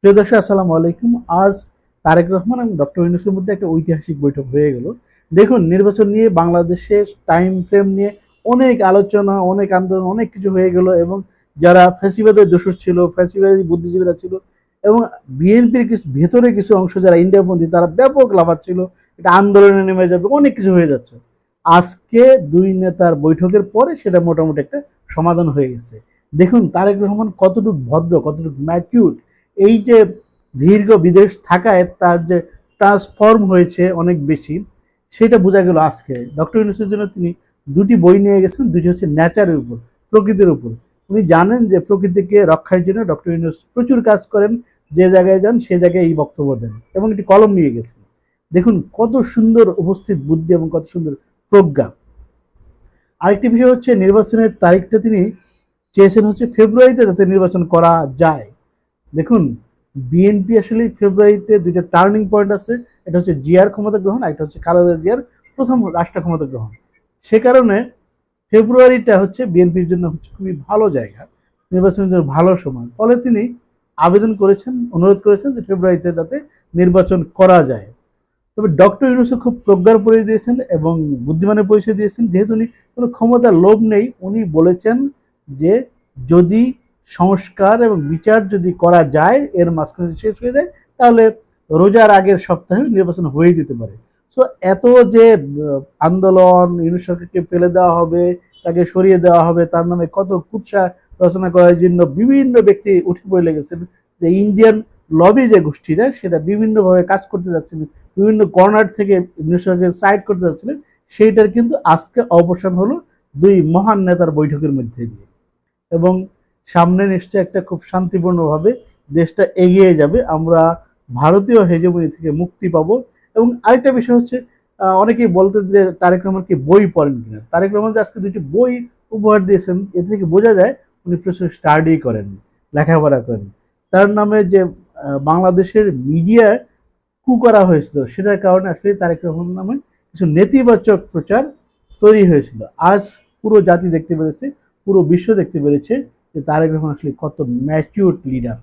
প্রিয় দর্শক, আসসালামু আলাইকুম। আজ তারেক রহমান এবং ডক্টর ইউনূসের মধ্যে একটা ঐতিহাসিক বৈঠক হয়ে গেল। দেখুন, নির্বাচন নিয়ে বাংলাদেশের টাইম ফ্রেম নিয়ে অনেক আলোচনা, অনেক আন্দোলন, অনেক কিছু হয়ে গেল এবং যারা ফ্যাসিবাদের দোষর ছিল, ফ্যাসিবাদী বুদ্ধিজীবীরা ছিল এবং বিএনপির কিছু ভেতরে কিছু অংশ যারা ইন্ডিয়াপন্থী তারা ব্যাপক লাফাচ্ছিল, এটা আন্দোলনে নেমে যাবে, অনেক কিছু হয়ে যাচ্ছে। আজকে দুই নেতার বৈঠকের পরে সেটা মোটামুটি একটা সমাধান হয়ে গেছে। দেখুন তারেক রহমান কতটুকু ভদ্র, কতটুকু ম্যাচিউর। এই যে দীর্ঘ বিদেশ থাকায় তার যে ট্রান্সফর্ম হয়েছে অনেক বেশি, সেটা বোঝা গেল আজকে। ডক্টর ইউনূসের জন্য তিনি দুটি বই নিয়ে গেছেন, দুটি হচ্ছে ন্যাচারের উপর, প্রকৃতির উপর। উনি জানেন যে প্রকৃতিকে রক্ষার জন্য ডক্টর ইউনূস প্রচুর কাজ করেন, যে জায়গায় যান সে জায়গায় এই বক্তব্য দেন এবং একটি কলম নিয়ে গেছেন। দেখুন কত সুন্দর উপস্থিত বুদ্ধি এবং কত সুন্দর প্রজ্ঞা। আরেকটি বিষয় হচ্ছে নির্বাচনের তারিখটা তিনি চেয়েছেন হচ্ছে ফেব্রুয়ারিতে যাতে নির্বাচন করা যায়। দেখুন, বিএনপি আসলে ফেব্রুয়ারিতে দুইটা টার্নিং পয়েন্ট আছে। এটা হচ্ছে জিয়ার ক্ষমতা গ্রহণ, আর একটা হচ্ছে খালেদা জিয়ার প্রথম রাষ্ট্র ক্ষমতা গ্রহণ। সে কারণে ফেব্রুয়ারিটা হচ্ছে বিএনপির জন্য হচ্ছে খুবই ভালো জায়গা, নির্বাচনের জন্য ভালো সময়। ফলে তিনি আবেদন করেছেন, অনুরোধ করেছেন যে ফেব্রুয়ারিতে যাতে নির্বাচন করা যায়। তবে ডক্টর ইউনূস খুব প্রজ্ঞার পরিচয় দিয়েছেন এবং বুদ্ধিমানের পরিচয় দিয়েছেন। যেহেতু উনি কোনো ক্ষমতার লোভ নেই, উনি বলেছেন যে যদি সংস্কার এবং বিচার যদি করা যায়, এর মাঝখানে শেষ হয়ে যায়, তাহলে রোজার আগের সপ্তাহে নির্বাচন হয়ে যেতে পারে। সো এত যে আন্দোলন, ইউনূস সরকারকে ফেলে দেওয়া হবে, তাকে সরিয়ে দেওয়া হবে, তার নামে কত কুৎসা রচনা করার জন্য বিভিন্ন ব্যক্তি উঠে পড়ে লেগেছেন। যে ইন্ডিয়ান লবি যে গোষ্ঠীরা, সেটা বিভিন্নভাবে কাজ করতে যাচ্ছিল, বিভিন্ন কর্নার থেকে ইউনূস সরকারকে সাইড করতে যাচ্ছিলেন, সেইটার কিন্তু আজকে অবসান হলো দুই মহান নেতার বৈঠকের মধ্যে দিয়ে। এবং সামনে নিশ্চয় একটা খুব শান্তিপূর্ণভাবে দেশটা এগিয়ে যাবে, আমরা ভারতীয় হেজেমনি থেকে মুক্তি পাবো। এবং আরেকটা বিষয় হচ্ছে, অনেকেই বলতেন যে তারেক রহমান কি বই পড়েন কিনা। তারেক রহমান যে আজকে দুটি বই উপহার দিয়েছেন, এ থেকে বোঝা যায় উনি প্রচুর স্টাডি করেন, লেখাপড়া করেন। তার নামে যে বাংলাদেশের মিডিয়া কু করা হয়েছিল, সেটার কারণে আসলে তারেক রহমান নামে কিছু নেতিবাচক প্রচার তৈরি হয়েছিল। আজ পুরো জাতি দেখতে পেরেছে, পুরো বিশ্ব দেখতে পেরেছে যে তারেক রহমান আসলে কত ম্যাচিউরড লিডার।